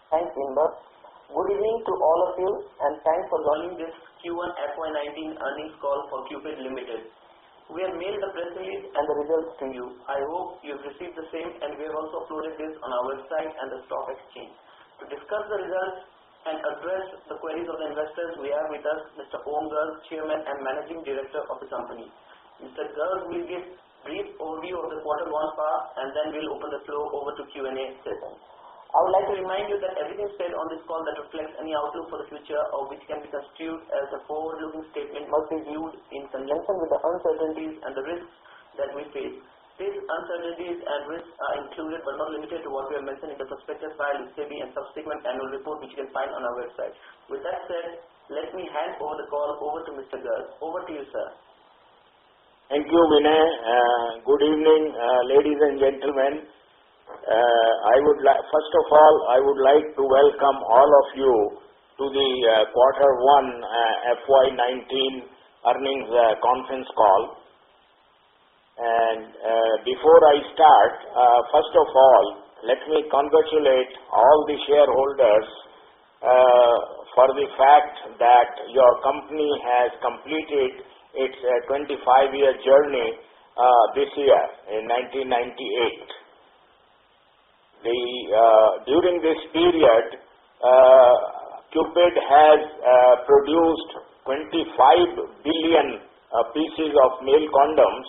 Thanks, Inba. Good evening to all of you and thanks for joining this Q1 FY19 earnings call for Cupid Limited. We have mailed the press release and the results to you. I hope you have received the same and we have also uploaded this on our website and the stock exchange. To discuss the results and address the queries of the investors, we have with us Mr. Om Garg, Chairman and Managing Director of the company. Mr. Garg will give brief overview of the quarter one past and then we'll open the floor over to Q&A session. I would like to remind you that everything said on this call that reflects any outlook for the future or which can be construed as a forward-looking statement must be viewed in conjunction with the uncertainties and the risks that we face. These uncertainties and risks are included but not limited to what we have mentioned in the prospectus filed with SEBI and subsequent annual report which you can find on our website. With that said, let me hand over the call over to Mr. Garg. Over to you, sir. Thank you, Vinay. Good evening, ladies and gentlemen. First of all, I would like to welcome all of you to the Quarter 1 FY19 earnings conference call. And before I start, first of all, let me congratulate all the shareholders for the fact that your company has completed its 25-year journey this year in 1998. During this period, Cupid has produced 25 billion pieces of male condoms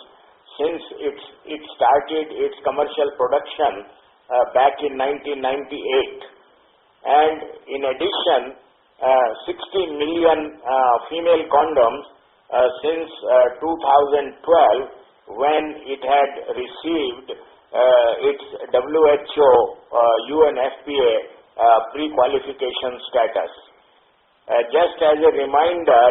since it started its commercial production back in 1998. And in addition, 60 million female condoms since 2012 when it had received its WHO UNFPA pre-qualification status. Just as a reminder,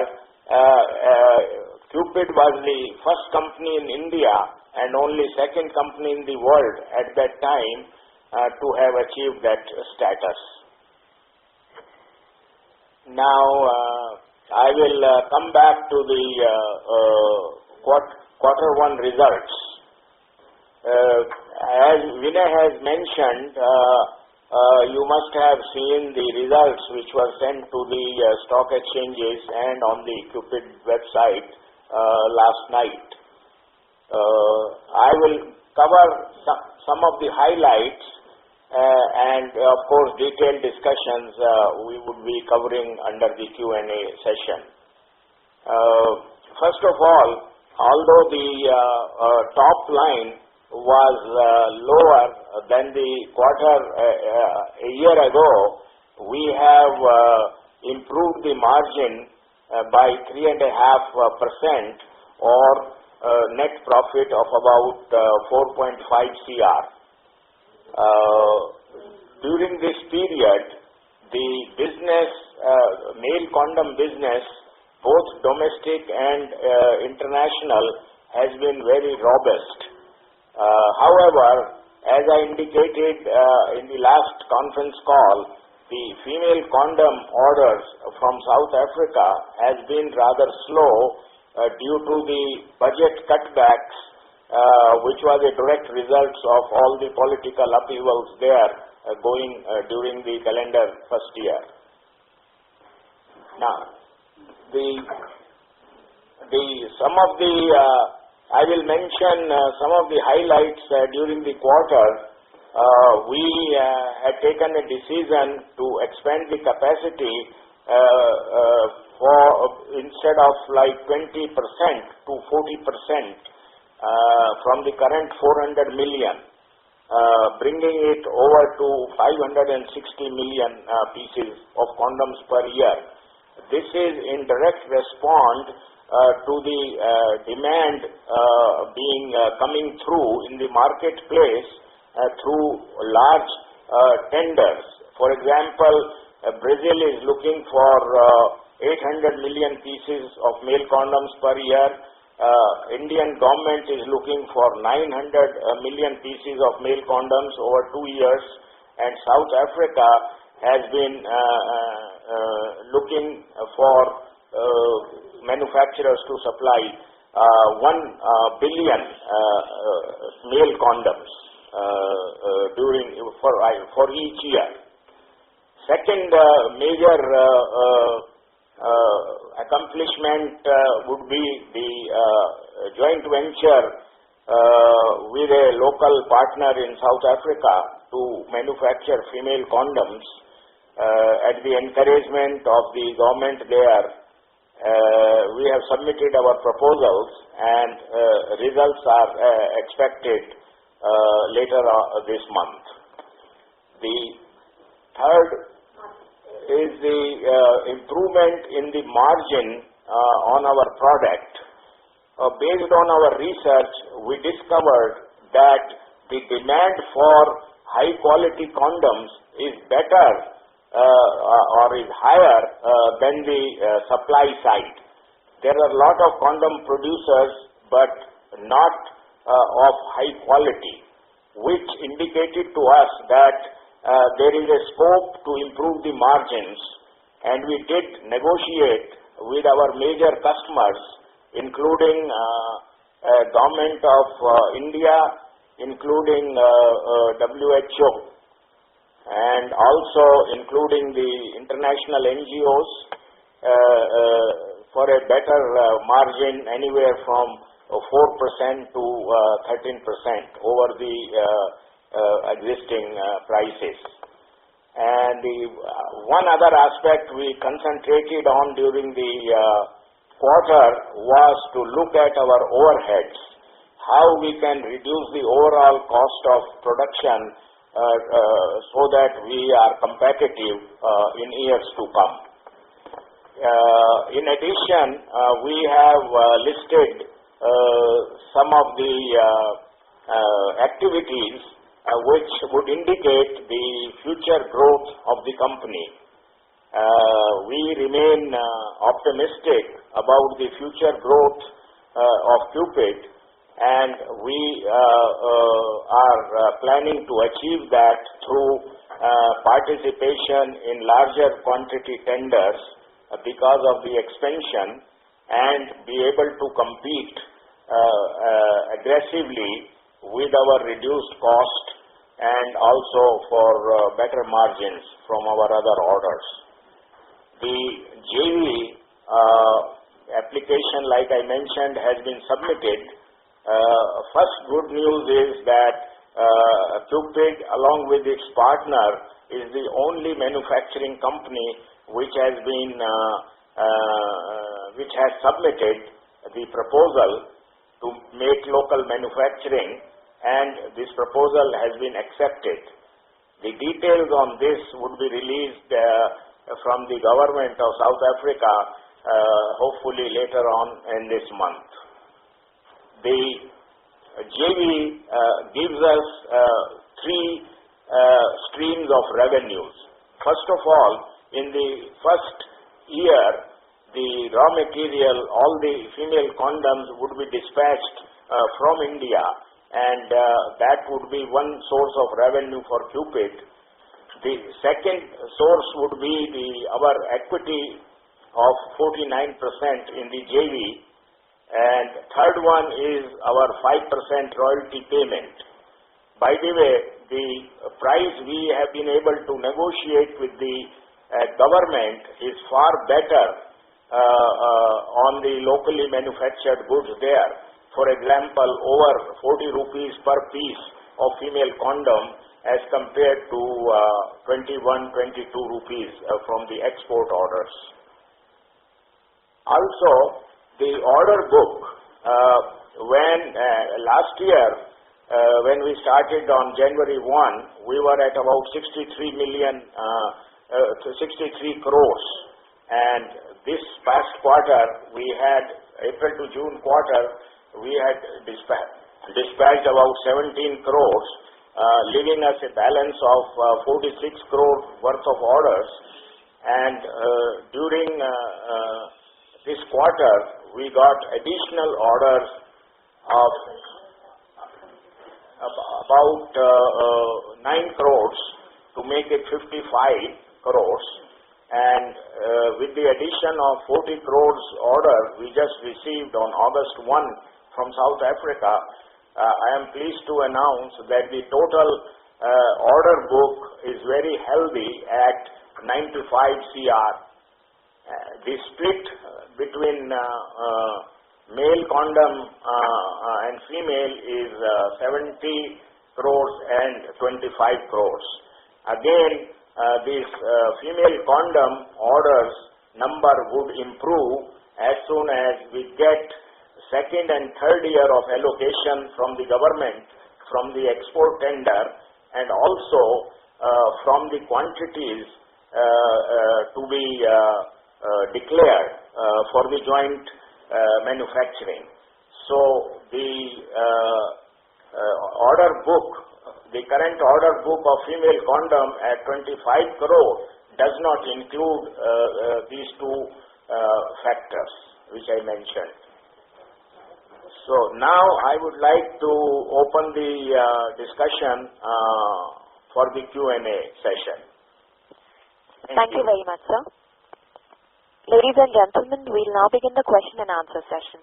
Cupid was the first company in India and only second company in the world at that time to have achieved that status. Now, I will come back to the quarter one results. As Vinay has mentioned, you must have seen the results which were sent to the stock exchanges and on the Cupid website last night. I will cover some of the highlights and of course detailed discussions we would be covering under the Q&A session. First of all, although the top line was lower than the quarter a year ago, we have improved the margin by 3.5% or net profit of about 4.5 CR. During this period, the business, male condom business, both domestic and international, has been very robust. However, as I indicated in the last conference call, the female condom orders from South Africa has been rather slow due to the budget cutbacks, which was a direct result of all the political upheavals there going during the calendar first year. Now, I will mention some of the highlights during the quarter. We had taken a decision to expand the capacity for instead of like 20% to 40% from the current 400 million, bringing it over to 560 million pieces of condoms per year. This is in direct response to the demand coming through in the marketplace through large tenders. For example, Brazil is looking for 800 million pieces of male condoms per year. Indian government is looking for 900 million pieces of male condoms over 2 years, and South Africa has been looking for manufacturers to supply 1 billion male condoms for each year. second major accomplishment would be the joint venture with a local partner in South Africa to manufacture female condoms. At the encouragement of the government there, we have submitted our proposals and results are expected later this month. The third is the improvement in the margin on our product. Based on our research, we discovered that the demand for high quality condoms is better or is higher than the supply side. There are a lot of condom producers but not of high quality, which indicated to us that there is a scope to improve the margins, and we did negotiate with our major customers, including Government of India, including WHO, and also including the international NGOs for a better margin anywhere from 4% to 13% over the existing prices. And the one other aspect we concentrated on during the quarter was to look at our overheads, how we can reduce the overall cost of production so that we are competitive in years to come. In addition, we have listed some of the activities which would indicate the future growth of the company. We remain optimistic about the future growth of Cupid, and we are planning to achieve that through participation in larger quantity tenders because of the expansion, and be able to compete aggressively with our reduced cost and also for better margins from our other orders. The JV application, like I mentioned, has been submitted. First good news is that Cupid, along with its partner, is the only manufacturing company which has submitted the proposal to make local manufacturing, and this proposal has been accepted. The details on this would be released from the government of South Africa hopefully later on in this month. The JV gives us three streams of revenues. First of all, in the first year, the raw material, all the female condoms would be dispatched from India, and that would be one source of revenue for Cupid. The second source would be our equity of 49% in the JV, and third one is our 5% royalty payment. By the way, the price we have been able to negotiate with the government is far better on the locally manufactured goods there. For example, over 40 rupees per piece of female condom as compared to 21-22 rupees from the export orders. Also, the order book, when last year, when we started on January 1, we were at about 63 crores, and this past quarter, we had April to June quarter, we had dispatched about 17 crores, leaving us a balance of 46 crore worth of orders. And during this quarter, we got additional orders of about 9 crores to make it 55 crores. And with the addition of 40 crores order we just received on August 1 from South Africa, I am pleased to announce that the total order book is very healthy at 95 CR. The split between male condom and female is 70 crores and 25 crores. Again, this female condom orders number would improve as soon as we get second and third year of allocation from the government, from the export tender, and also from the quantities to be declared for the joint manufacturing. So the order book, the current order book of female condom at 25 crore does not include these two factors which I mentioned. So now I would like to open the discussion for the Q&A session. Thank you very much, sir. Ladies and gentlemen, we'll now begin the question and answer session.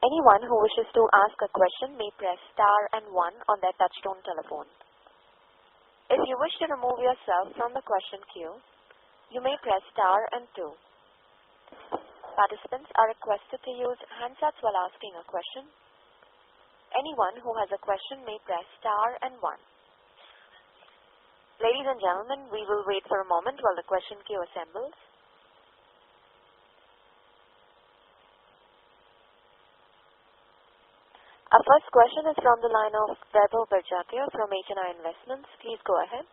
Anyone who wishes to ask a question may press star and 1 on their touchtone telephone. If you wish to remove yourself from the question queue, you may press star and 2. Participants are requested to use handsets while asking a question. Anyone who has a question may press star and 1. Ladies and gentlemen, we will wait for a moment while the question queue assembles. Our first question is from the line of Vaibhav Barjatia from HNI Investments. Please go ahead.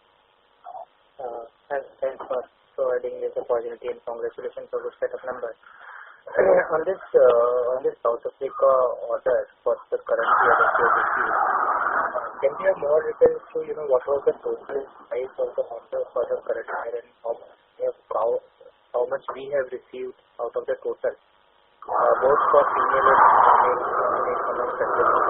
Thanks for providing this opportunity and congratulations for the set of numbers. On this South Africa order for the current year that you received, can you have more details to what was the total price of the order for the current year and how much we have received out of the total, both for female and male condom separately?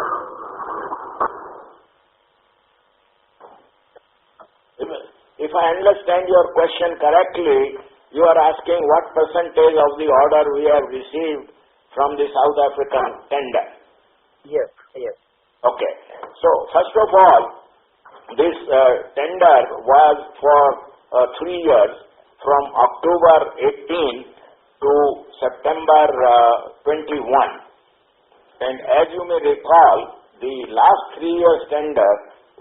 If I understand your question correctly, you are asking what percentage of the order we have received from the South African tender. Yes. Okay. So first of all, this tender was for 3 years, from October 18 to September 21. And as you may recall, the last 3 years tender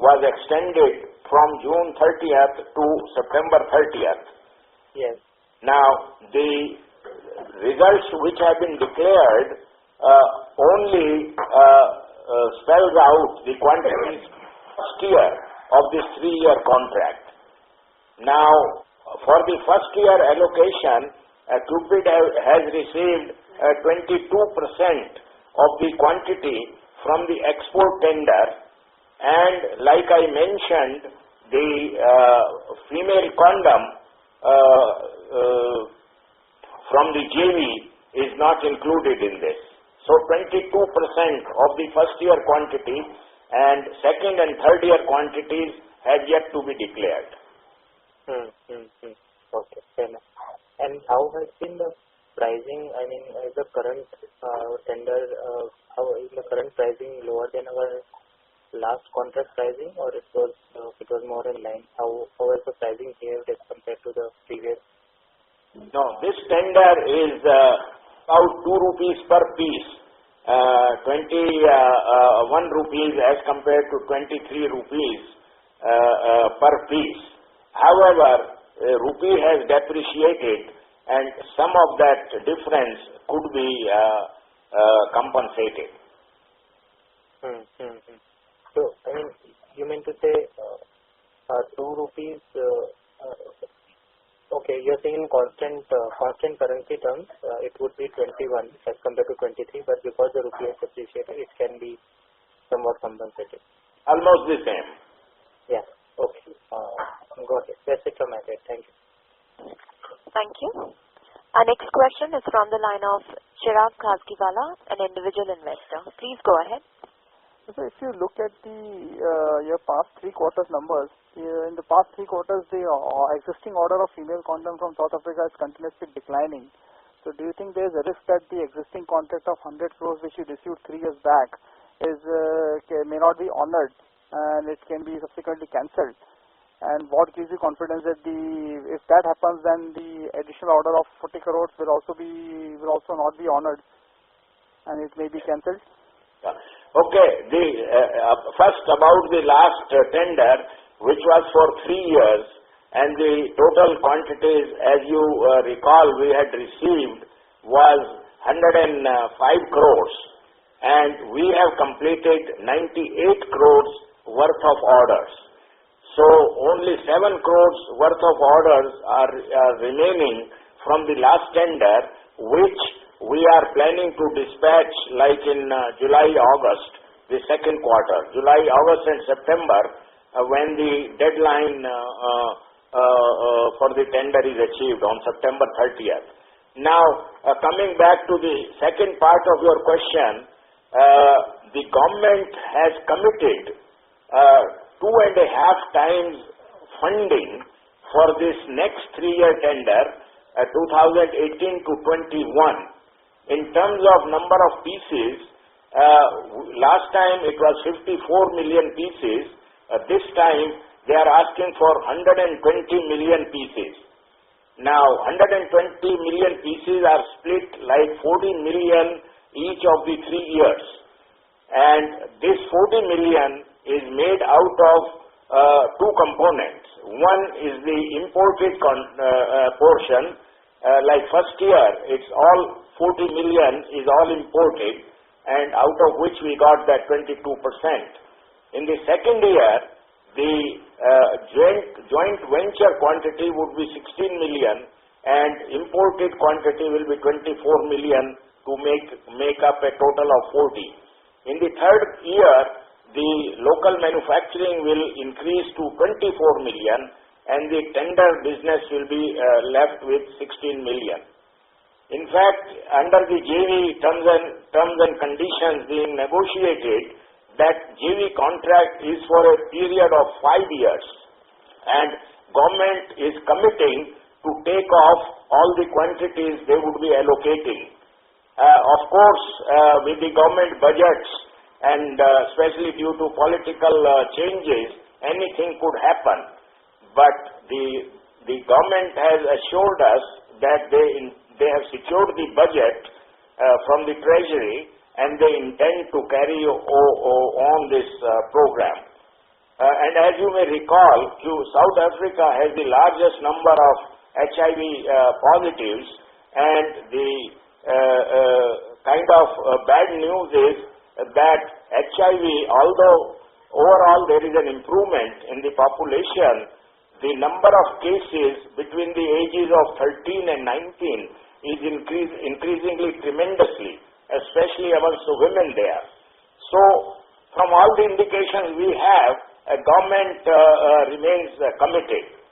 was extended from June 30th to September 30th. Yes. Now, the results which have been declared only spells out the quantities first year of this 3-year contract. Now, for the first year allocation, Cupid has received 22% of the quantity from the export tender, and like I mentioned, the female condom from the JV is not included in this. So 22% of the first year quantity and second and third year quantities have yet to be declared. Okay, fair enough. And how has been the pricing? I mean, is the current tender, how is the current pricing lower than our last contract pricing, or it was more in line? How has the pricing behaved as compared to the previous? No, this tender is about 2 rupees per piece, 21 rupees as compared to 23 rupees per piece. However, rupee has depreciated, and some of that difference could be compensated. So, I mean, you mean to say 2 rupees, okay, you're saying in constant currency terms, it would be 21 as compared to 23, but because the rupee has appreciated, it can be somewhat compensated. Almost the same. Yeah, okay. Got it. That's it from my side. Thank you. Thank you. Our next question is from the line of Chirag Khazkiwala, an individual investor. Please go ahead. So if you look at the your past 3 quarters numbers, in the past 3 quarters, the existing order of female condom from South Africa is continuously declining. So do you think there is a risk that the existing contract of 100 crores which you received 3 years back may not be honored and it can be subsequently cancelled? And what gives you confidence that if that happens, then the additional order of 40 crores will also not be honored, and it may be cancelled? Okay. First about the last tender, which was for 3 years, and the total quantities, as you recall, we had received was 105 crores, and we have completed 98 crores worth of orders. So only 7 crores worth of orders are remaining from the last tender, which we are planning to dispatch like in July, August, the second quarter. July, August and September, when the deadline for the tender is achieved on September 30th. Now, coming back to the second part of your question, the government has committed 2.5 times funding for this next 3-year tender, 2018 to 21. In terms of number of pieces, last time it was 54 million pieces. This time they are asking for 120 million pieces. Now 120 million pieces are split like 40 million each of the 3 years. And this 40 million is made out of 2 components. One is the imported portion. Like first year, it's all 40 million is all imported, and out of which we got that 22%. In the second year, the joint venture quantity would be 16 million, and imported quantity will be 24 million to make up a total of 40. In the third year, the local manufacturing will increase to 24 million, and the tender business will be left with 16 million. In fact, under the JV terms and conditions being negotiated, that JV contract is for a period of 5 years, and government is committing to take off all the quantities they would be allocating. Of course, with the government budgets and especially due to political changes, anything could happen. But the government has assured us that they have secured the budget from the treasury, and they intend to carry on this program. And as you may recall, South Africa has the largest number of HIV positives, and the kind of bad news is that HIV, although overall there is an improvement in the population, the number of cases between the ages of 13 and 19 is increasingly tremendously, especially amongst the women there. So, from all the indications we have, government remains committed.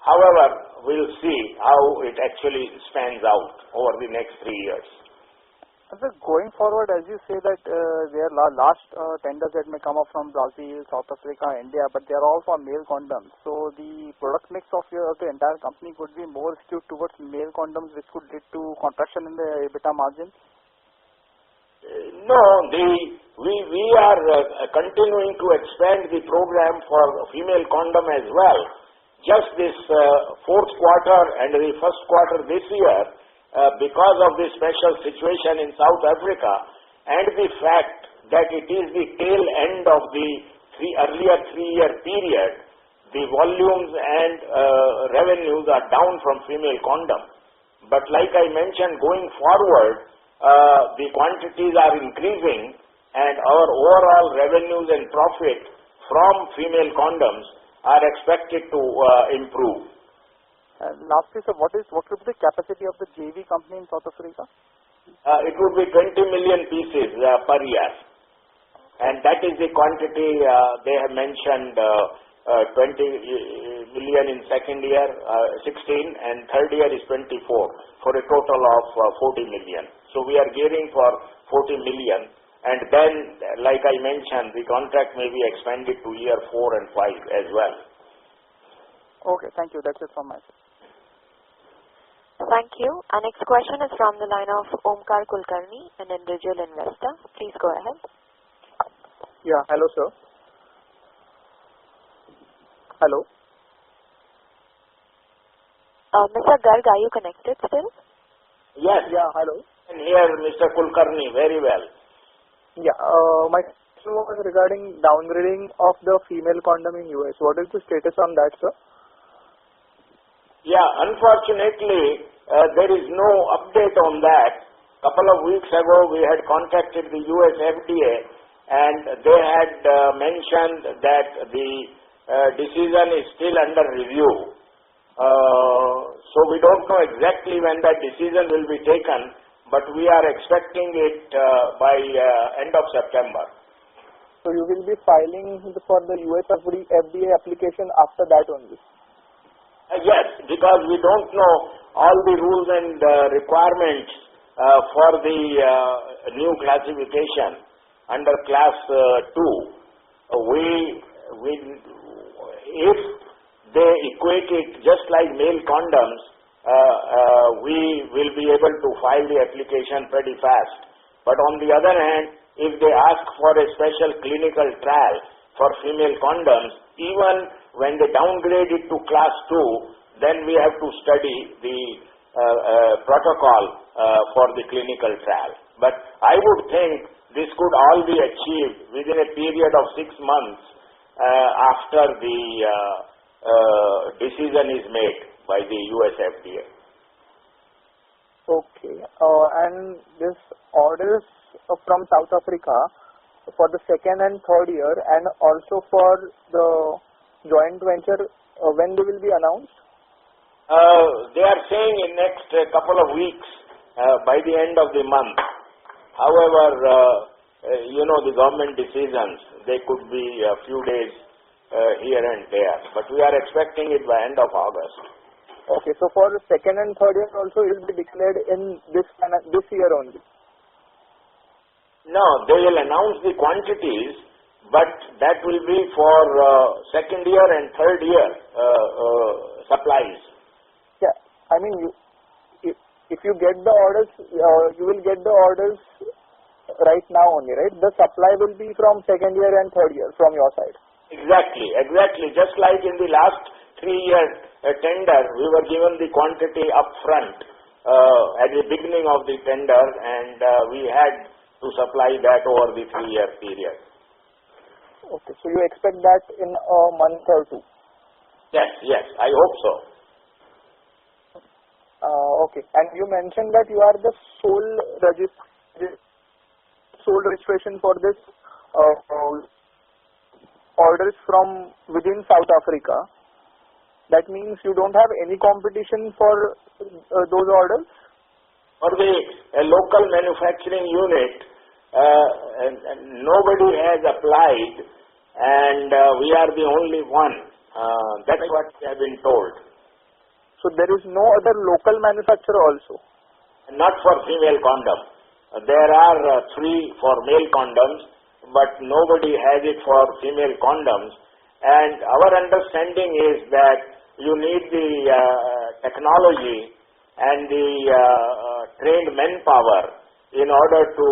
However, we'll see how it actually spans out over the next 3 years. So going forward, as you say that there are large tenders that may come up from Brazil, South Africa, India, but they are all for male condoms. So the product mix of the entire company could be more skewed towards male condoms, which could lead to contraction in the EBITDA margin? No, we are continuing to expand the program for female condom as well. Just this fourth quarter and the first quarter this year, because of the special situation in South Africa and the fact that it is the tail end of the earlier 3-year period, the volumes and revenues are down from female condom. But like I mentioned, going forward, the quantities are increasing, and our overall revenues and profit from female condoms are expected to improve. Lastly, sir, what would be the capacity of the JV company in South Africa? It would be 20 million pieces per year, and that is the quantity they have mentioned. 20 million in second year, 16, and third year is 24, for a total of 40 million. So we are gearing for 40 million, and then, like I mentioned, the contract may be expanded to year 4 and 5 as well. Okay, thank you. That's it from my side. Thank you. Our next question is from the line of Omkar Kulkarni, an individual investor. Please go ahead. Yeah, hello sir. Hello. Mr. Garg, are you connected still? Yes. Yeah, hello. And here, Mr. Kulkarni, very well. Yeah, my question was regarding downgrading of the female condom in US. What is the status on that, sir? Yeah, unfortunately, there is no update on that. Couple of weeks ago, we had contacted the US FDA and they had mentioned that the decision is still under review. So we don't know exactly when that decision will be taken, but we are expecting it by end of September. So you will be filing for the US FDA application after that only? Yes, because we don't know all the rules and requirements for the new classification under class 2. If they equate it just like male condoms, we will be able to file the application pretty fast. But on the other hand, if they ask for a special clinical trial for female condoms, even when they downgrade it to class 2, then we have to study the protocol for the clinical trial. But I would think this could all be achieved within a period of 6 months after the decision is made by the US FDA. Okay. And this orders from South Africa for the second and third year and also for the joint venture, when they will be announced? They are saying in next couple of weeks, by the end of the month. However, the government decisions, they could be a few days here and there, but we are expecting it by end of August. Okay, so for the second and third year also it will be declared in this year only? No, they will announce the quantities, but that will be for second year and third year supplies. Yeah, I mean, if you get the orders, you will get the orders right now only, right? The supply will be from second year and third year from your side. Exactly. Just like in the last 3-year tender, we were given the quantity up front at the beginning of the tender, and we had to supply that over the 3-year period. Okay, so you expect that in a month or two? Yes, I hope so. Okay, and you mentioned that you are the sole registration for this orders from within South Africa. That means you don't have any competition for those orders? For the local manufacturing unit, nobody has applied, and we are the only one. That's what we have been told. So there is no other local manufacturer also? Not for female condom. There are 3 for male condoms, but nobody has it for female condoms. And our understanding is that you need the technology and the trained manpower in order to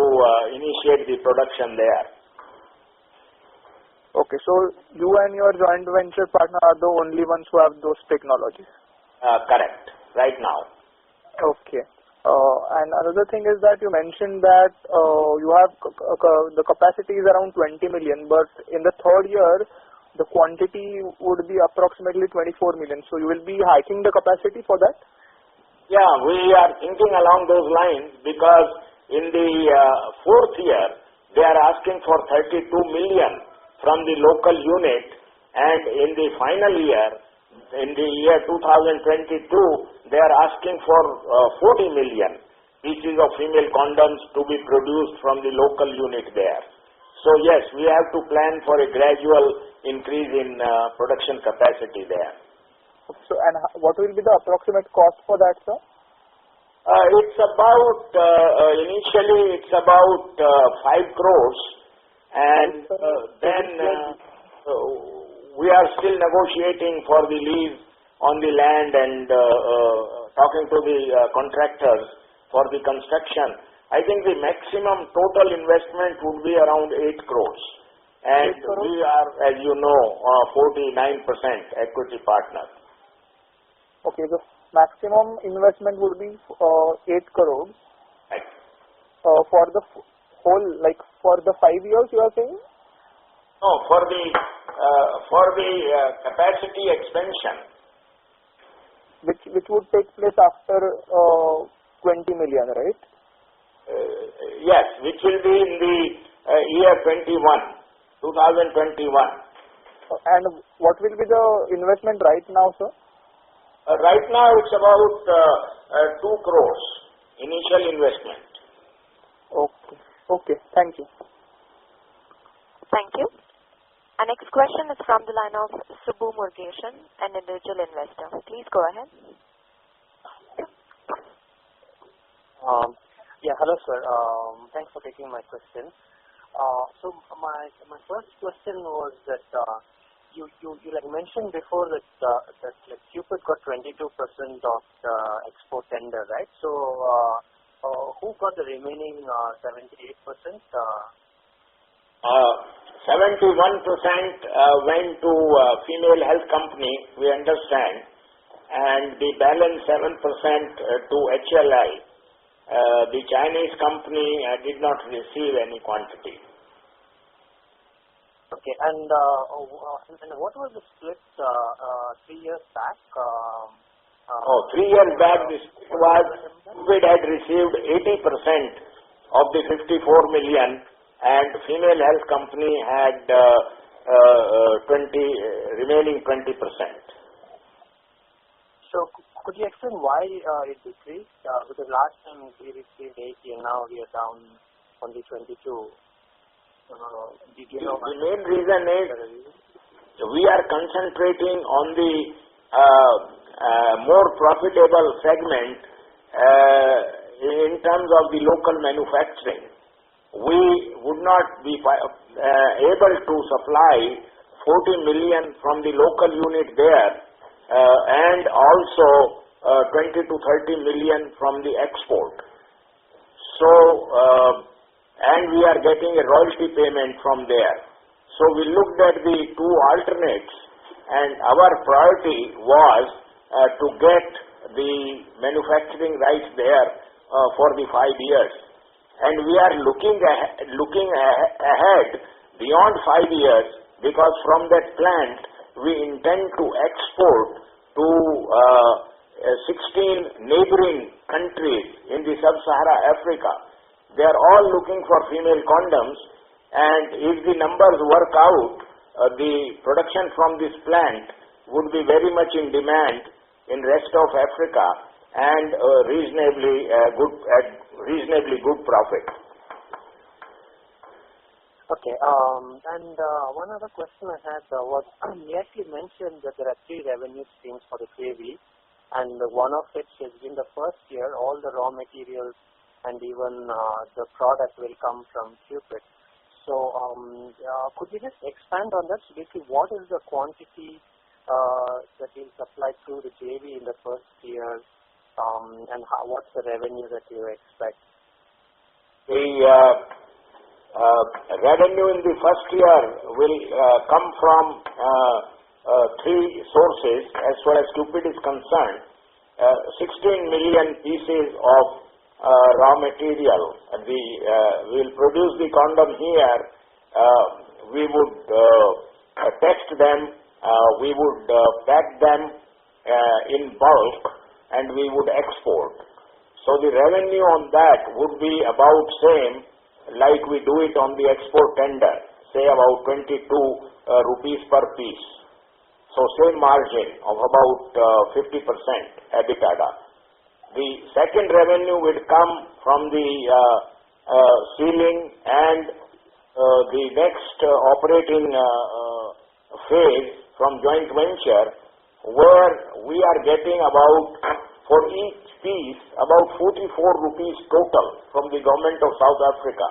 initiate the production there. Okay, so you and your joint venture partner are the only ones who have those technologies? Correct, right now. Okay. And another thing is that you mentioned that you have the capacity is around 20 million, but in the third year, the quantity would be approximately 24 million. So you will be hiking the capacity for that? Yeah, we are thinking along those lines because in the 4th year, they are asking for 32 million from the local unit, and in the final year, in the year 2022, they are asking for 40 million pieces of female condoms to be produced from the local unit there. So yes, we have to plan for a gradual increase in production capacity there. So, and what will be the approximate cost for that, sir? It's about, initially it's about 5 crores, and then we are still negotiating for the lease on the land and talking to the contractors for the construction. I think the maximum total investment would be around 8 crores. And we are, as you know, 49% equity partner. Okay, the maximum investment would be 8 crores. Right. For the whole, like for the 5 years you are saying? No, for the capacity expansion. Which would take place after 20 million, right? Yes, which will be in the year 2021. And what will be the investment right now, sir? Right now it's about 2 crores initial investment. Okay, thank you. Thank you. Our next question is from the line of Subbu Murgeshan, an individual investor. Please go ahead. Hello sir. Thanks for taking my question. So my first question was that you like mentioned before that like Cupid got 22% of the export tender, right? So who got the remaining 78%? 71% went to female health company, we understand, and the balance 7% to HLI. The Chinese company did not receive any quantity. Okay, and what was the split 3 years back? 3 years back, this was Cupid had received 80% of the 54 million, and female health company had remaining 20%. So could you explain why it decreased? Because last time we received 80 and now we are down only 22. Did you know? The main reason is we are concentrating on the more profitable segment in terms of the local manufacturing. We would not be able to supply 40 million from the local unit there and also 20 to 30 million from the export. So, and we are getting a royalty payment from there. So we looked at the two alternates, and our priority was to get the manufacturing rights there for the 5 years. And we are looking ahead beyond 5 years, because from that plant we intend to export to 16 neighboring countries in the sub-Sahara Africa. They are all looking for female condoms, and if the numbers work out, the production from this plant would be very much in demand in rest of Africa and reasonably good profit. Okay, and one other question I had was, you actually mentioned that there are 3 revenue streams for the JV, and one of which is in the first year, all the raw materials and even the product will come from Cupid. So could you just expand on that? So basically, what is the quantity that is supplied through the JV in the first year, and what's the revenue that you expect? The revenue in the first year will come from 3 sources as far as Cupid is concerned. 16 million pieces of raw material. We will produce the condom here. We would test them. We would pack them in bulk, and we would export. So the revenue on that would be about same like we do it on the export tender, say about 22 rupees per piece. So same margin of about 50% EBITDA. The second revenue would come from the sealing and the next operating phase from joint venture, where we are getting about, for each piece, about 44 rupees total from the government of South Africa.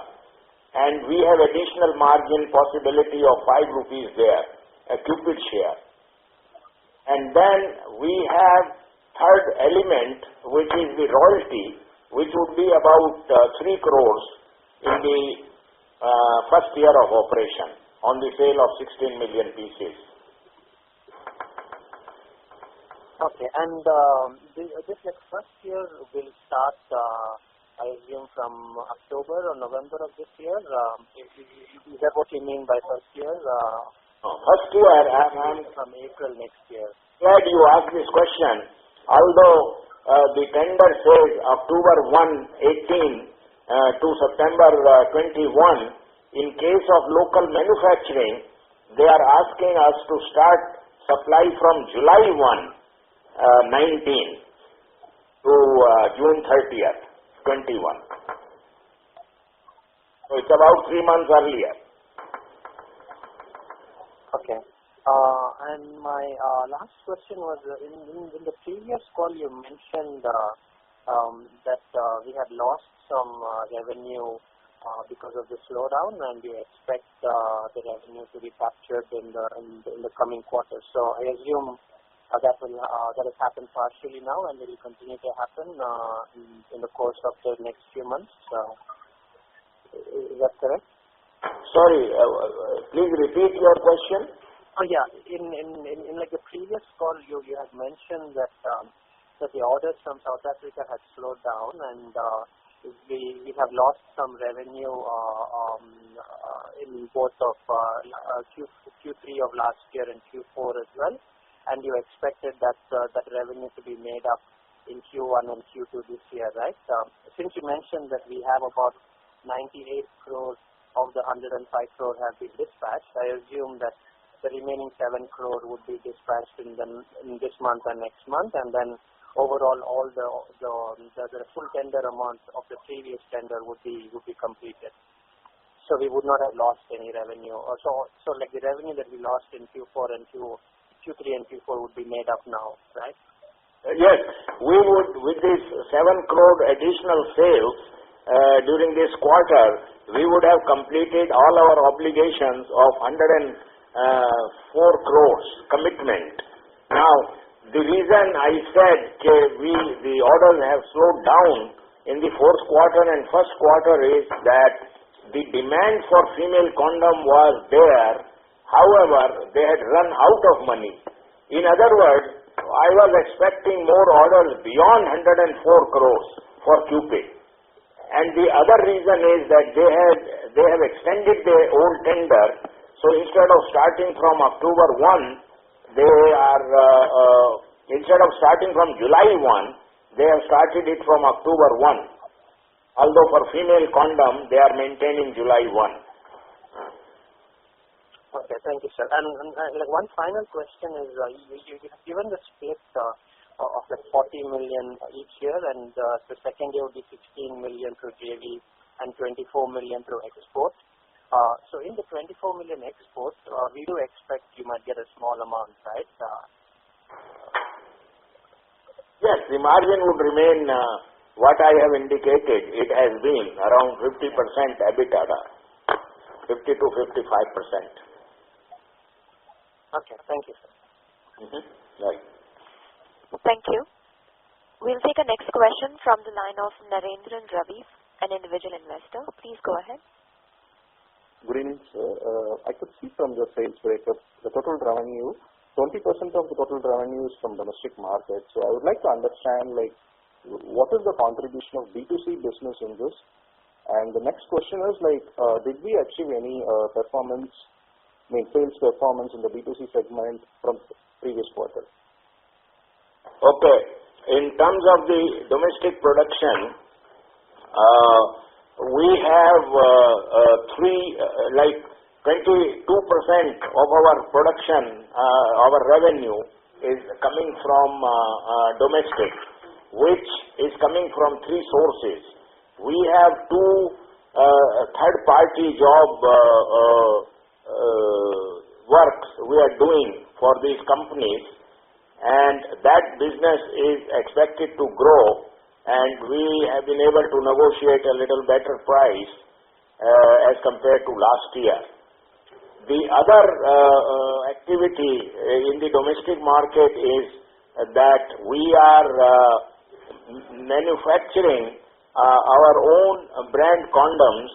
And we have additional margin possibility of 5 rupees there, a Cupid share. And then we have third element, which is the royalty, which would be about 3 crores in the first year of operation on the sale of 16 million pieces. Okay, and this like first year will start, I assume, from October or November of this year. Is that what you mean by first year? First year, I'm from April next year. glad you asked this question. Although the tender says October 1, 18 to September 21, in case of local manufacturing, they are asking us to start supply from July 1, 19 to June 30th, 21. So it's about 3 months earlier. Okay. And my last question was, in the previous call you mentioned that we had lost some revenue because of the slowdown, and you expect the revenue to be captured in the coming quarters. So I assume that has happened partially now, and it will continue to happen in the course of the next few months. Is that correct? Sorry, please repeat your question. Oh yeah, in like the previous call, you had mentioned that that the orders from South Africa had slowed down, and we have lost some revenue in both of Q3 of last year and Q4 as well, and you expected that revenue to be made up in Q1 and Q2 this year, right? Since you mentioned that we have about 98 crores of the 105 crore have been dispatched, I assume that the remaining 7 crore would be dispatched in this month and next month, and then overall all the full tender amount of the previous tender would be completed. So we would not have lost any revenue. So like the revenue that we lost in Q4 and Q3 and Q4 would be made up now, right? Yes, we would, with this 7 crore additional sales during this quarter, we would have completed all our obligations of 104 crores commitment. Now, the reason I said the orders have slowed down in the fourth quarter and first quarter is that the demand for female condom was there. However, they had run out of money. In other words, I was expecting more orders beyond 104 crores for Cupid. And the other reason is that they have extended their old tender. So instead of starting from October 1, they are instead of starting from July 1, they have started it from October 1. Although for female condom, they are maintaining July 1. Okay, thank you, sir. And like one final question is, you have given the split of like 40 million each year, and the second year would be 16 million through JV and 24 million through export. So in the 24 million export, we do expect you might get a small amount, right? Yes, the margin would remain what I have indicated. It has been around 50% EBITDA, 50 to 55%. Okay, thank you, sir. Right. Thank you. We'll take a next question from the line of Narendran Ravi, an individual investor. Please go ahead. Good evening, sir. I could see from the sales breakup, the total revenue, 20% of the total revenue is from domestic market. So I would like to understand, like, what is the contribution of B2C business in this? And the next question is, like, did we achieve any sales performance in the B2C segment from previous quarter? Okay. In terms of the domestic production, we have 22% of our production, our revenue is coming from domestic, which is coming from three sources. We have two third-party job works we are doing for these companies, and that business is expected to grow, and we have been able to negotiate a little better price as compared to last year. The other activity in the domestic market is that we are manufacturing our own brand condoms,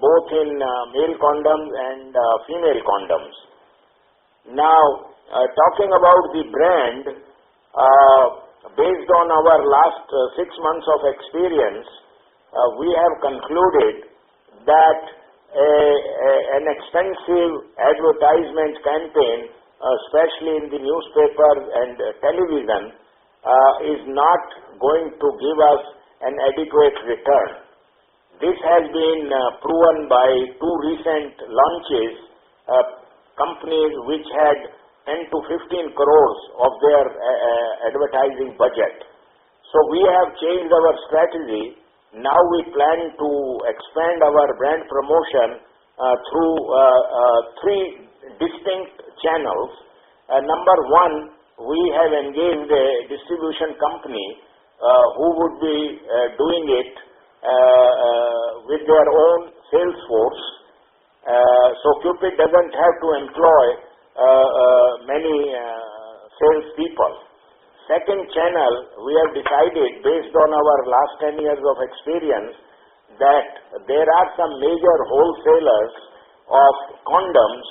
both in male condoms and female condoms. Now, talking about the brand, based on our last 6 months of experience, we have concluded that an extensive advertisement campaign, especially in the newspapers and television, is not going to give us an adequate return. This has been proven by 2 recent launches, companies which had 10 to 15 crores of their advertising budget. So we have changed our strategy. Now we plan to expand our brand promotion through 3 distinct channels. Number 1, we have engaged a distribution company who would be doing it with their own sales force. So Cupid doesn't have to employ many sales people. Second channel, we have decided based on our last 10 years of experience that there are some major wholesalers of condoms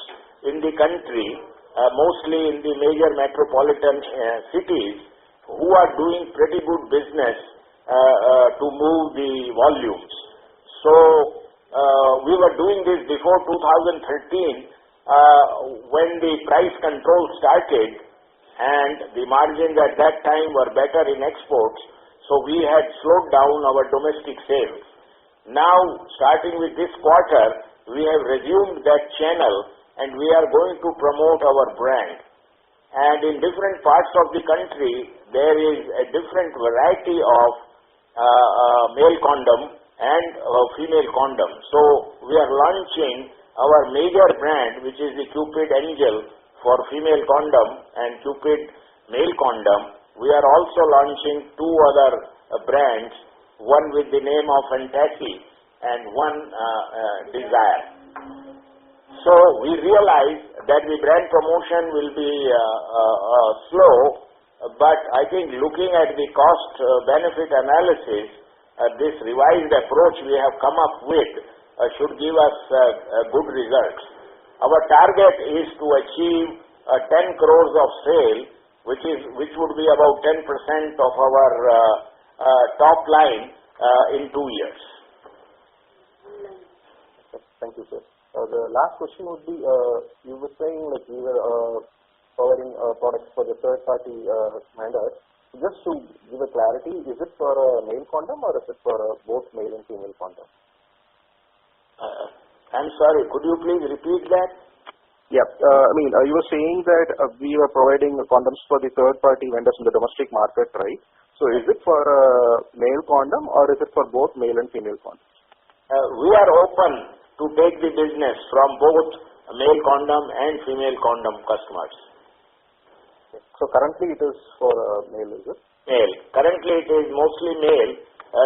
in the country, mostly in the major metropolitan cities, who are doing pretty good business to move the volumes. So we were doing this before 2013 when the price control started, and the margins at that time were better in exports, so we had slowed down our domestic sales. Now, starting with this quarter, we have resumed that channel and we are going to promote our brand. And in different parts of the country, there is a different variety of male condom and female condom. So, we are launching our major brand, which is the Cupid Angel for female condom and Cupid male condom. We are also launching 2 other brands, one with the name of Fantasy and one Desire. So we realize that the brand promotion will be slow, but I think looking at the cost benefit analysis, this revised approach we have come up with should give us good results. Our target is to achieve 10 crores of sale, which would be about 10% of our top line in 2 years. Thank you, sir. The last question would be, you were saying like we were providing products for the third-party vendors. Just to give a clarity, is it for a male condom or is it for both male and female condom? I'm sorry, could you please repeat that? Yeah, you were saying that we were providing condoms for the third-party vendors in the domestic market, right? So is it for a male condom or is it for both male and female condoms? We are open to take the business from both male condom and female condom customers. So currently it is for male, is it? Male. Currently it is mostly male.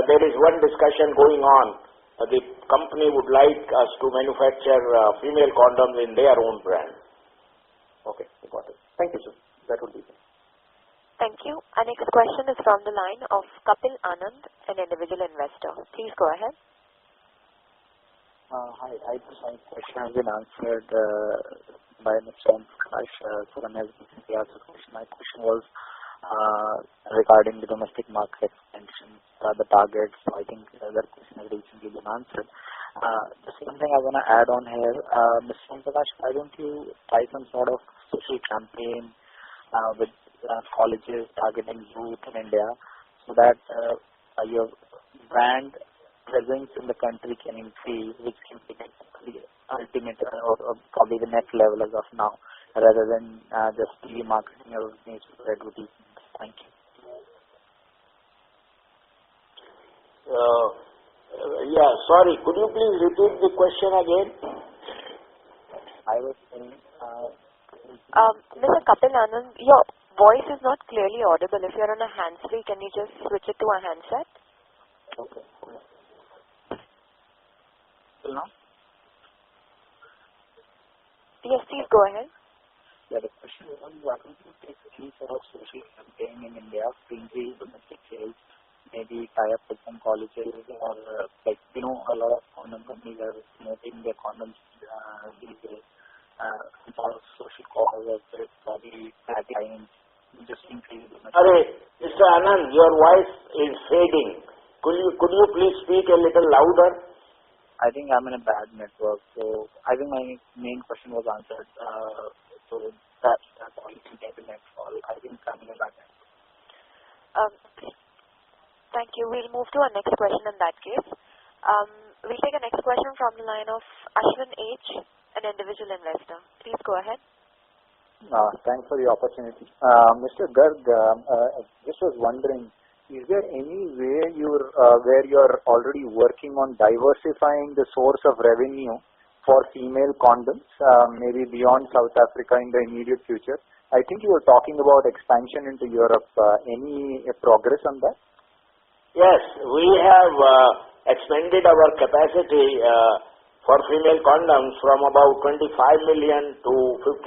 There is one discussion going on. The company would like us to manufacture female condoms in their own brand. Okay, got it. Thank you, sir. That would be it. Thank you. Our next question is from the line of Kapil Anand, an individual investor. Please go ahead. Hi, I think my question has been answered by Mr. Prakash. Someone has recently asked a question. My question was regarding the domestic market expansion, the targets. So I think that question has recently been answered. The same thing I want to add on here, Mr. Prakash, why don't you try some sort of social campaign with colleges targeting youth in India so that your brand presence in the country can increase, which can be the ultimate or probably the next level as of now, rather than just TV marketing or newspaper advertising. Thank you. Yeah, sorry, could you please repeat the question again? I was saying, Mr. Kapil Anand, your voice is not clearly audible. If you're on a hands-free, can you just switch it to a handset? okay. Now? Yes, please go ahead. Yeah, the question was, why don't you take any sort of social campaign in India to increase domestic sales, maybe tie up with some colleges or a lot of condom companies are promoting their condoms these days, a lot of social causes, probably taglines, just increase the domestic. Sorry, Mr. Anand, your voice is fading. Could you please speak a little louder? I think I'm in a bad network, so I think my main question was answered. So that's all. You can take the next call. I think I'm in a bad network. Thank you. We'll move to our next question in that case. We'll take a next question from the line of Ashwin H., an individual investor. Please go ahead. Thanks for the opportunity. Mr. Garg, just was wondering, is there any way where you're already working on diversifying the source of revenue for female condoms, maybe beyond South Africa in the immediate future? I think you were talking about expansion into Europe. Any progress on that? Yes, we have expanded our capacity for female condoms from about 25 million to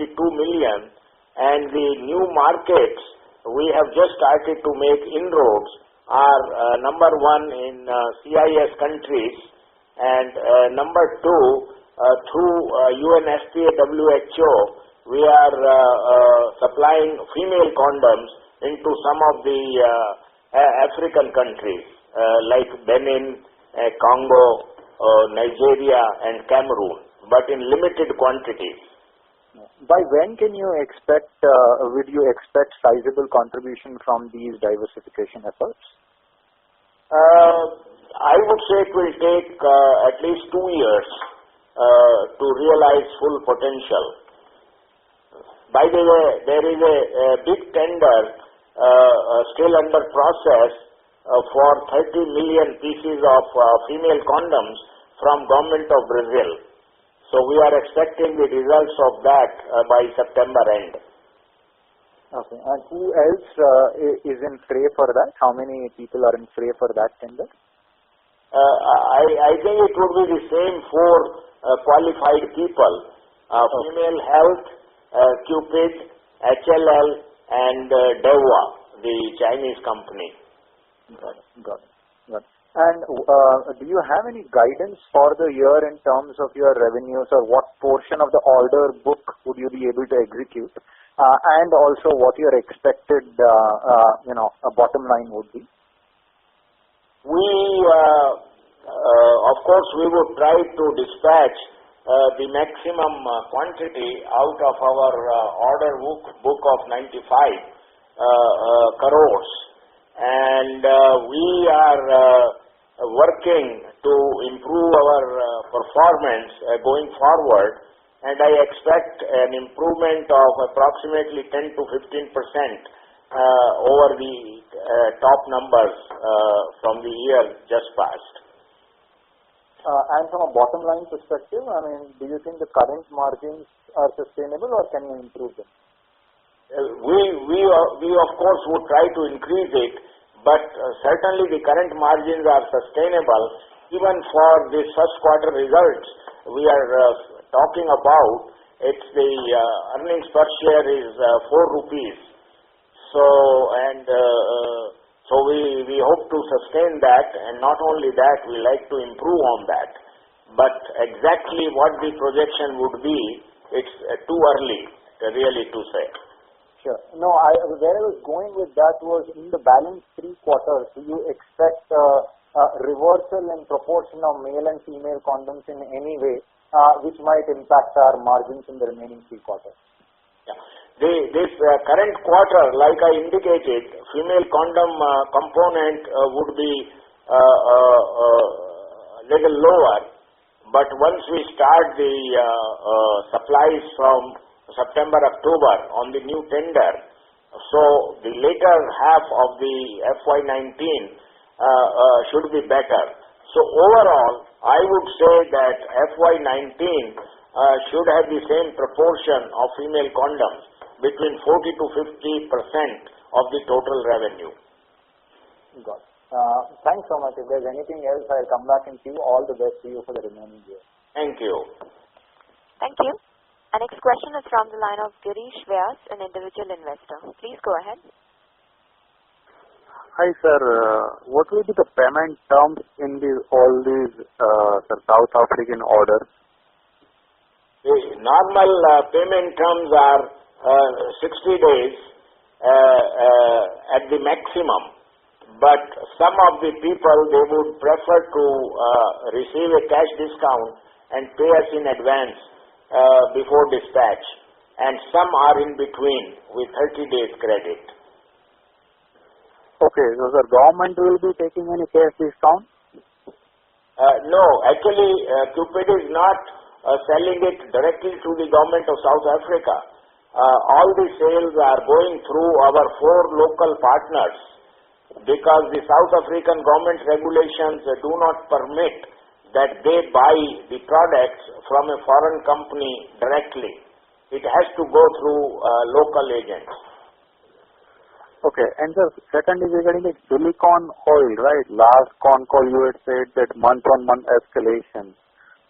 52 million, and the new markets we have just started to make inroads are number one in CIS countries, and number two through UNFPA WHO we are supplying female condoms into some of the African countries like Benin, Congo, Nigeria and Cameroon, but in limited quantities. By when can you expect, would you expect sizable contribution from these diversification efforts? I would say it will take at least 2 years to realize full potential. By the way, there is a big tender still under process for 30 million pieces of female condoms from government of Brazil. So we are expecting the results of that by September end. Okay. And who else is in fray for that? How many people are in fray for that tender? I think it would be the same 4 qualified people. Female Health, Cupid, HLL and Dewa, the Chinese company. Got it. And do you have any guidance for the year in terms of your revenues, or what portion of the order book would you be able to execute, and also what your expected, bottom line would be? We, of course, we would try to dispatch the maximum quantity out of our order book of 95 crores, and we are working to improve our performance going forward, and I expect an improvement of approximately 10 to 15% over the top numbers from the year just passed. And from a bottom line perspective, I mean, do you think the current margins are sustainable, or can you improve them? We of course would try to increase it, but certainly the current margins are sustainable. Even for this first quarter results we are talking about, it's the earnings per share is 4 rupees. So we hope to sustain that, and not only that, we like to improve on that. But exactly what the projection would be, it's too early really to say. Sure. No, where I was going with that was, in the balance 3 quarters, do you expect a reversal in proportion of male and female condoms in any way, which might impact our margins in the remaining 3 quarters? Yeah. This current quarter, like I indicated, female condom component would be little lower, but once we start the supplies from September, October on the new tender, so the later half of the FY19 should be better. So overall, I would say that FY19 should have the same proportion of female condoms, between 40 to 50% of the total revenue. Got it. Thanks so much. If there's anything else, I'll come back and see you. All the best to you for the remaining year. Thank you. Thank you. Our next question is from the line of Girish Vyas, an individual investor. Please go ahead. Hi sir, what will be the payment terms in all these South African orders? The normal payment terms are 60 days, at the maximum. But some of the people, they would prefer to receive a cash discount and pay us in advance before dispatch. And some are in between with 30 days credit. Okay, so the government will be taking any cash discount? No, actually Cupid is not selling it directly to the government of South Africa. All the sales are going through our 4 local partners, because the South African government regulations do not permit that they buy the products from a foreign company directly. It has to go through local agents. Okay, and the second is regarding the silicone oil, right? Last Concall you had said that month-on-month escalation.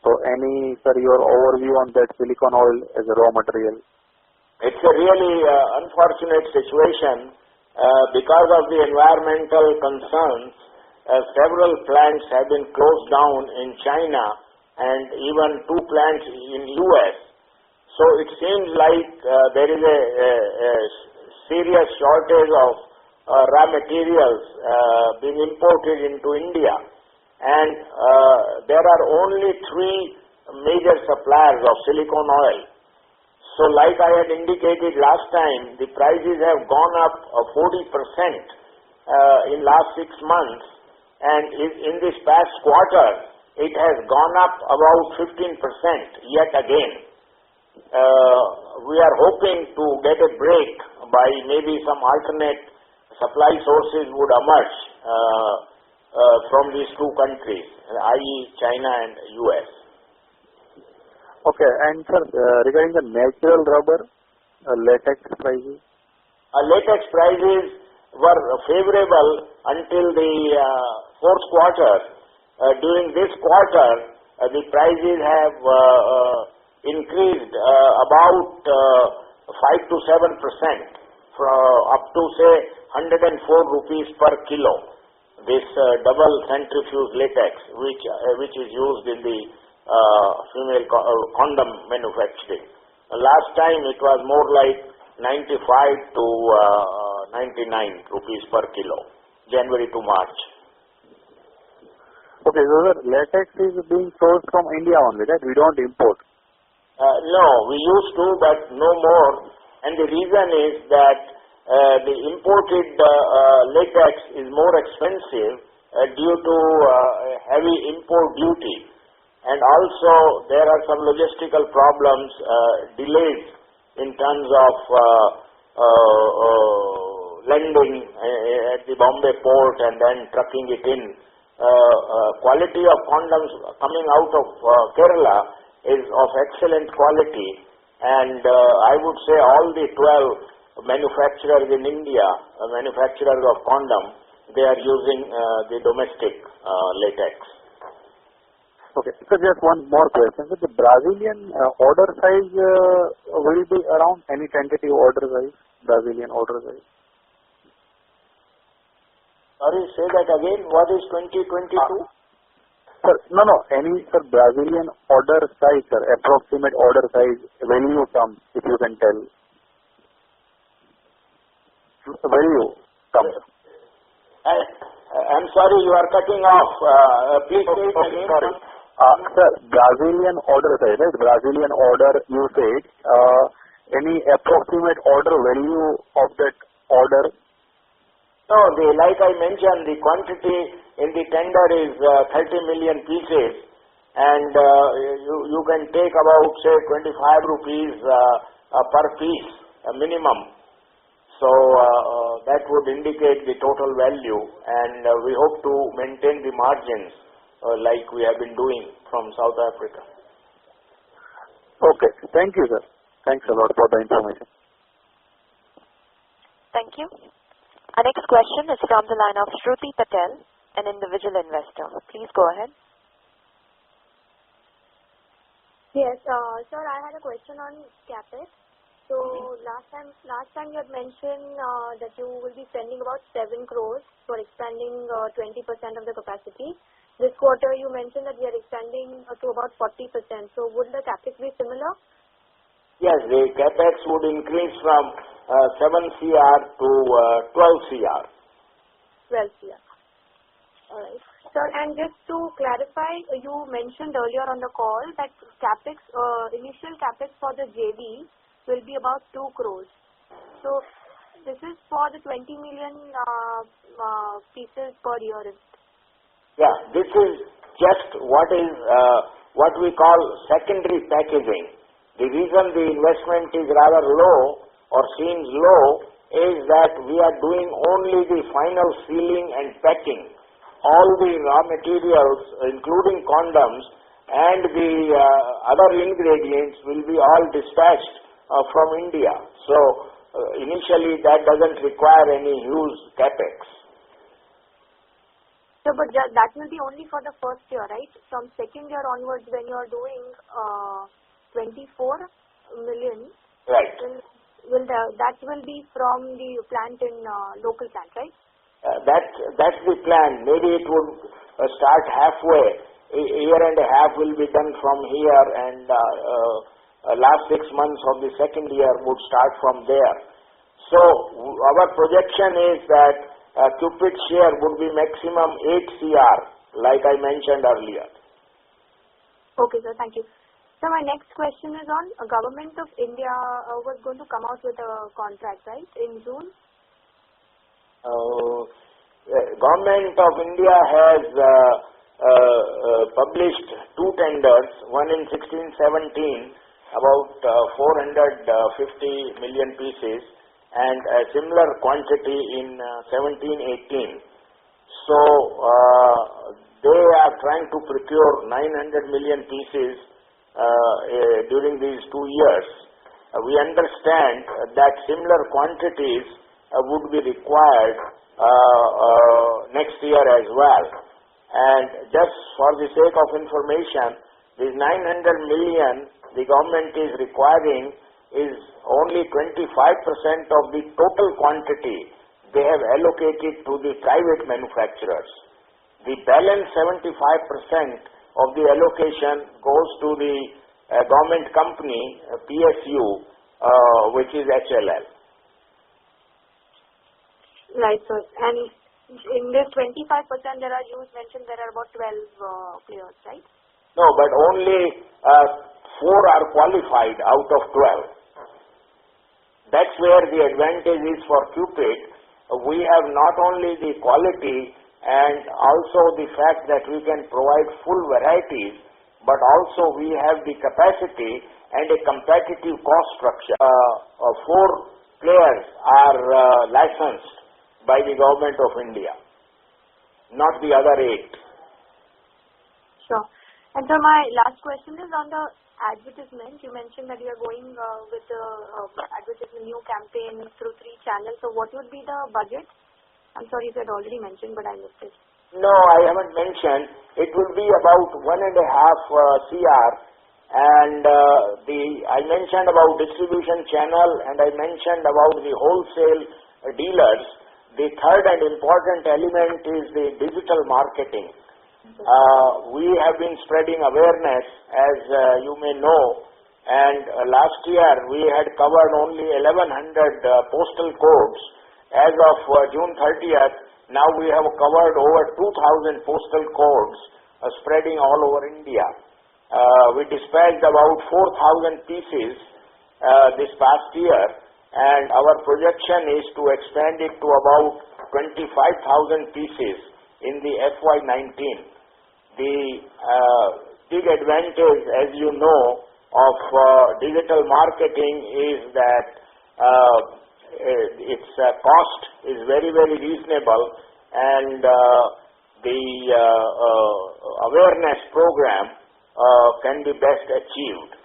So any, sir, your overview on that silicone oil as a raw material? It's a really unfortunate situation. Because of the environmental concerns, several plants have been closed down in China and even 2 plants in US. So it seems like there is a serious shortage of raw materials being imported into India. And there are only 3 major suppliers of silicone oil. So like I had indicated last time, the prices have gone up 40% in last 6 months, and in this past quarter it has gone up about 15% yet again. We are hoping to get a break by maybe some alternate supply sources would emerge from these 2 countries, i.e. China and US. Okay, and sir, regarding the natural rubber, latex prices? Latex prices were favorable until the 4th quarter. During this quarter, the prices have increased about 5 to 7%, up to say 104 rupees per kilo. This double centrifuge latex, which is used in the female condom manufacturing. Last time it was more like 95 to 99 rupees per kilo, January to March. Okay, so the latex is being sourced from India only, right? We don't import. No, we used to, but no more. And the reason is that the imported latex is more expensive due to heavy import duty. And also there are some logistical problems, delays in terms of landing at the Bombay port and then trucking it in. Quality of condoms coming out of Kerala is of excellent quality, and I would say all the 12 manufacturers in India, manufacturers of condom, they are using the domestic latex. Okay, so just one more question. So the Brazilian order size will be around any tentative order size, Brazilian order size? Sorry, say that again. What is 2022? Sir, no, any Brazilian order size, sir, approximate order size, value terms, if you can tell. Value terms. I'm sorry, you are cutting off. Please say it again. Sorry. Sir, Brazilian order size, right? Brazilian order you said. Any approximate order value of that order? No, like I mentioned, the quantity in the tender is 30 million pieces, and you can take about say 25 rupees per piece minimum. So that would indicate the total value, and we hope to maintain the margins like we have been doing from South Africa. Okay, thank you, sir. Thanks a lot for the information. Thank you. Our next question is from the line of Shruti Patel, an individual investor. Please go ahead. Yes, sir, I had a question on Cupid. So last time you had mentioned that you will be spending about 7 crores for expanding 20% of the capacity. This quarter you mentioned that we are expanding to about 40%. So would the CapEx be similar? Yes, the capex would increase from 7 CR to 12 CR. 12 CR. Alright. Sir, and just to clarify, you mentioned earlier on the call that capex, initial capex for the JV will be about 2 crores. So, this is for the 20 million pieces per year. Yeah, this is just what we call secondary packaging. The reason the investment is rather low or seems low is that we are doing only the final sealing and packing. All the raw materials, including condoms and the other ingredients, will be all dispatched from India. So, initially that doesn't require any huge capex. So, but that will be only for the first year, right? From second year onwards, when you are doing 24 million, right? That will be from the plant in local plant, right? That's the plan. Maybe it would start halfway. A year and a half will be done from here, and last 6 months of the second year would start from there. So our projection is that Cupid's share would be maximum 8 CR, like I mentioned earlier. Okay, sir. Thank you. So my next question is on Government of India was going to come out with a contract, right, in June? Government of India has published 2 tenders, one in 16-17, about 450 million pieces, and a similar quantity in 17-18. So they are trying to procure 900 million pieces during these 2 years. We understand that similar quantities would be required next year as well. And just for the sake of information, these 900 million the government is requiring is only 25% of the total quantity they have allocated to the private manufacturers. The balance 75% of the allocation goes to the government company, PSU, which is HLL. Right, sir. And in this 25%, you mentioned there are about 12 players, right? No, but only 4 are qualified out of 12. That's where the advantage is for Cupid. We have not only the quality and also the fact that we can provide full varieties, but also we have the capacity and a competitive cost structure. 4 players are licensed by the Government of India, not the other 8. Sure. And so my last question is on the advertisement. You mentioned that you are going with the advertisement new campaign through 3 channels. So what would be the budget? I'm sorry if you had already mentioned, but I missed it. No, I haven't mentioned. It will be about 1.5 CR, and I mentioned about distribution channel, and I mentioned about the wholesale dealers. The third and important element is the digital marketing. We have been spreading awareness, as you may know, and last year we had covered only 1100 postal codes. As of June 30th, now we have covered over 2000 postal codes spreading all over India. We dispatched about 4,000 pieces this past year, and our projection is to expand it to about 25,000 pieces in the FY19. The big advantage, as you know, of digital marketing is that its cost is very, very reasonable, and the awareness program can be best achieved.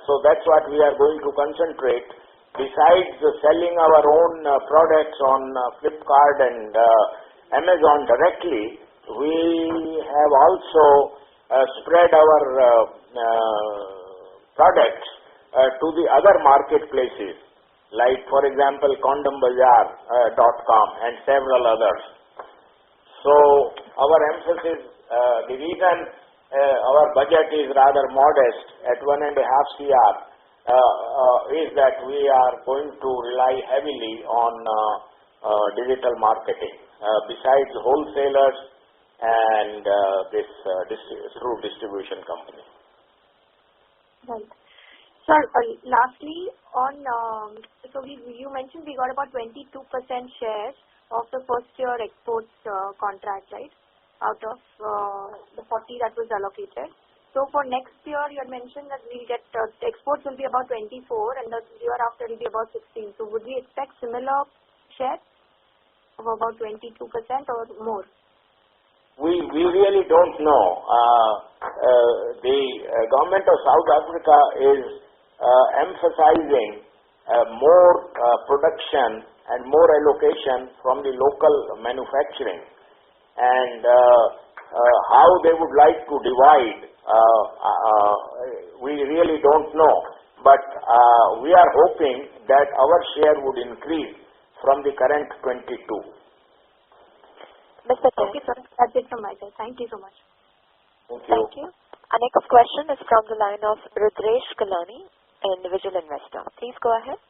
So that's what we are going to concentrate. Besides selling our own products on Flipkart and Amazon directly, we have also spread our products to the other marketplaces, like for example condombazar.com and several others. So our emphasis, the reason our budget is rather modest at 1.5 CR is that we are going to rely heavily on digital marketing besides wholesalers and this through distribution company. Right. Sir, lastly, you mentioned we got about 22% shares of the first year exports contract, right? Out of the 40 that was allocated. So for next year, you had mentioned that we'll get exports will be about 24 and the year after will be about 16. So would we expect similar share of about 22% or more? We really don't know. The government of South Africa is emphasizing more production and more allocation from the local manufacturing, and how they would like to divide, we really don't know. But we are hoping that our share would increase from the current 22. Mr. Okay, sir. That's it from my side. Thank you so much. Thank you. Our next question is from the line of Rudresh Kalani, an individual investor. Please go ahead.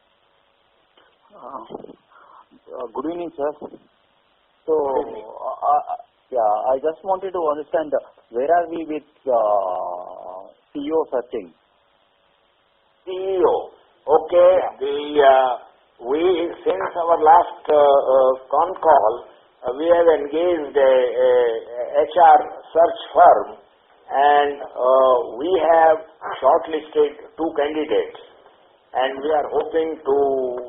Good evening, sir. So, I just wanted to understand where are we with CEO searching? CEO. Okay. We since our last Concall, we have engaged a HR search firm, and we have shortlisted 2 candidates, and we are hoping to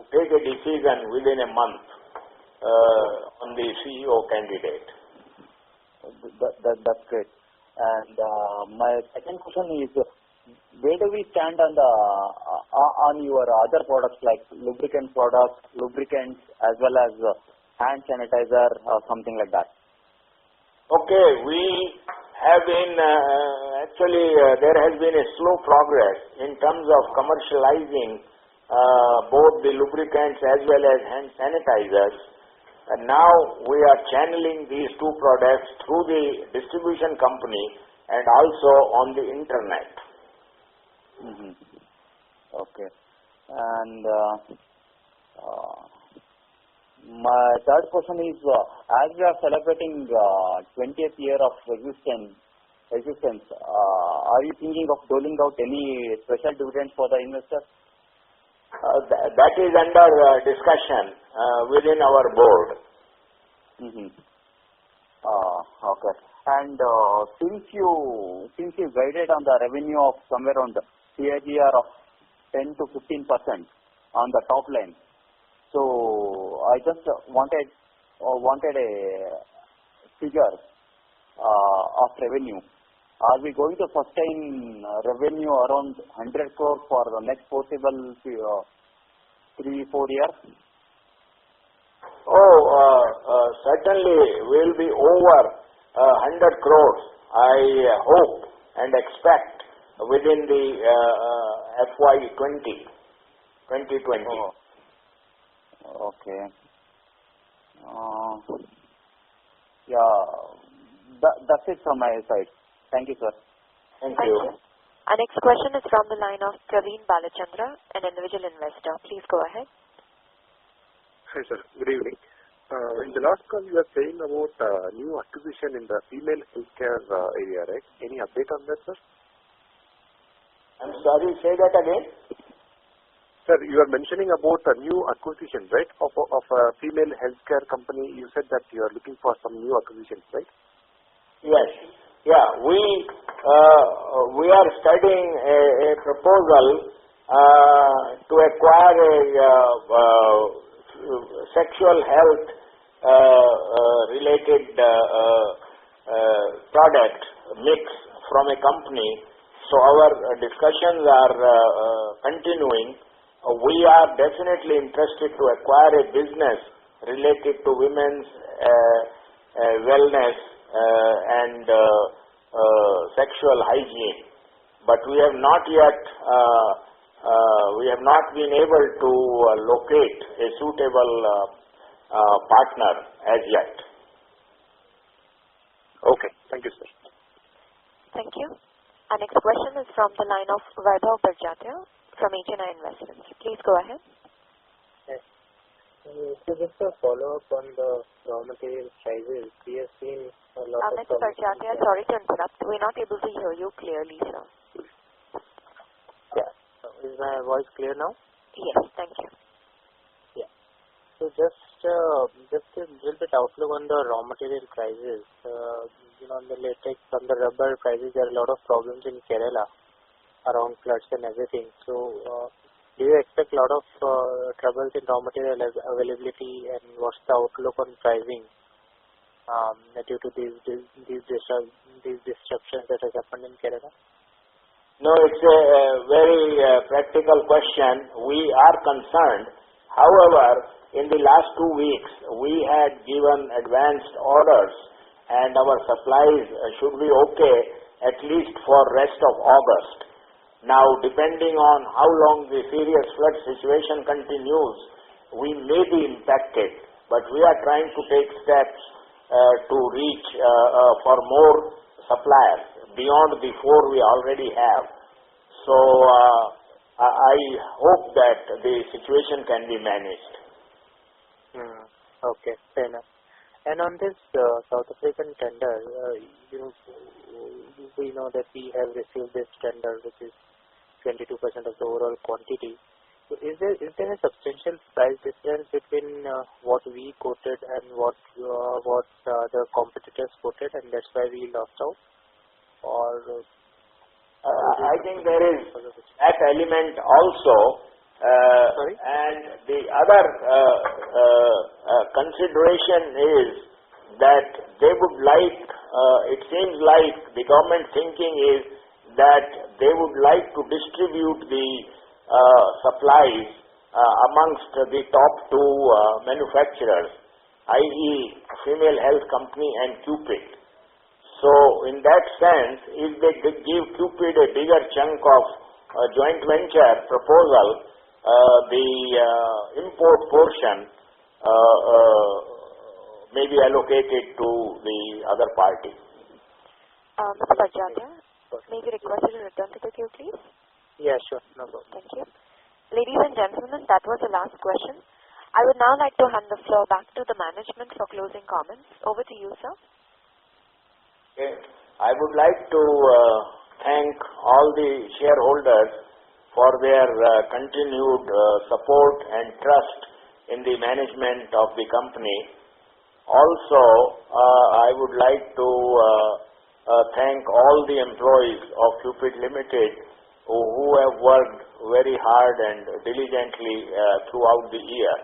take a decision within a month on the CEO candidate. That's great. And my second question is, where do we stand on your other products like lubricant products, lubricants, as well as hand sanitizer or something like that? Okay, we have been there has been a slow progress in terms of commercializing both the lubricants as well as hand sanitizers. And now we are channeling these 2 products through the distribution company and also on the internet. Okay. And my third question is, as we are celebrating 20th year of existence, are you thinking of doling out any special dividends for the investors? That is under discussion within our board. Okay. And since you guided on the revenue of somewhere around the CAGR of 10 to 15% on the top line, so I just wanted a figure of revenue. Are we going to sustain revenue around 100 crore for the next possible 3-4 years? Certainly will be over 100 crores, I hope and expect, within the FY2020. Okay. That's it from my side. Thank you, sir. Thank you. Our next question is from the line of Praveen Balachandra, an individual investor. Please go ahead. Hi, sir. Good evening. In the last call, you were saying about new acquisition in the female healthcare area, right? Any update on that, sir? I'm sorry, say that again. Sir, you are mentioning about a new acquisition, right, of a female healthcare company. You said that you are looking for some new acquisitions, right? Yes. Yeah, we are studying a proposal to acquire a sexual health related product mix from a company. So our discussions are continuing. We are definitely interested to acquire a business related to women's wellness and sexual hygiene, but we have not yet been able to locate a suitable partner as yet. Okay, thank you, sir. Thank you. Our next question is from the line of Vaibhav Barjatya, from HNI Investments. Please go ahead. Yes. So just a follow-up on the raw material prices. We have seen a lot of... Mr. Parjatia, sorry to interrupt. We're not able to hear you clearly, sir. Yeah. Is my voice clear now? Yes, thank you. Yeah. So just a little bit outlook on the raw material prices. On the latex, on the rubber prices, there are a lot of problems in Kerala around floods and everything. So do you expect a lot of troubles in raw material availability, and what's the outlook on pricing due to these disruptions that has happened in Kerala? No, it's a very practical question. We are concerned. However, in the last 2 weeks, we had given advanced orders, and our supplies should be okay at least for rest of August. Now, depending on how long the serious flood situation continues, we may be impacted, but we are trying to take steps to reach for more suppliers beyond the 4 we already have. So, I hope that the situation can be managed. Okay, fair enough. And on this South African tender, we know that we have received this tender, which is 22% of the overall quantity. So is there a substantial price difference between what we quoted and what the competitors quoted, and that's why we lost out? Or I think there is that element also. And the other consideration is that they would like, it seems like the government thinking is that they would like to distribute the supplies amongst the top 2 manufacturers, i.e. Female Health Company and Cupid. So in that sense, if they give Cupid a bigger chunk of joint venture proposal, the import portion may be allocated to the other party. Mr. Parjatia, may we request you to return to the queue, please? Yeah, sure. No problem. Thank you. Ladies and gentlemen, that was the last question. I would now like to hand the floor back to the management for closing comments. Over to you, sir. Okay. I would like to thank all the shareholders for their continued support and trust in the management of the company. Also, I would like to thank all the employees of Cupid Limited who have worked very hard and diligently throughout the year.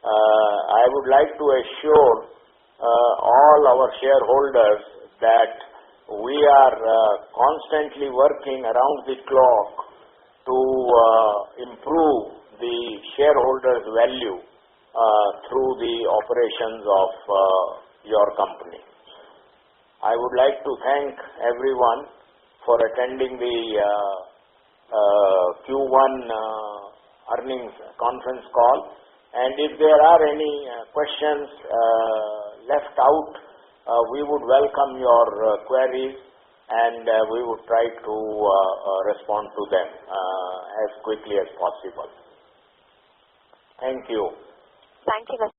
I would like to assure all our shareholders that we are constantly working around the clock to improve the shareholders' value through the operations of your company. I would like to thank everyone for attending the Q1 earnings conference call, and if there are any questions left out, we would welcome your queries, and we would try to respond to them as quickly as possible. Thank you. Thank you, Mr.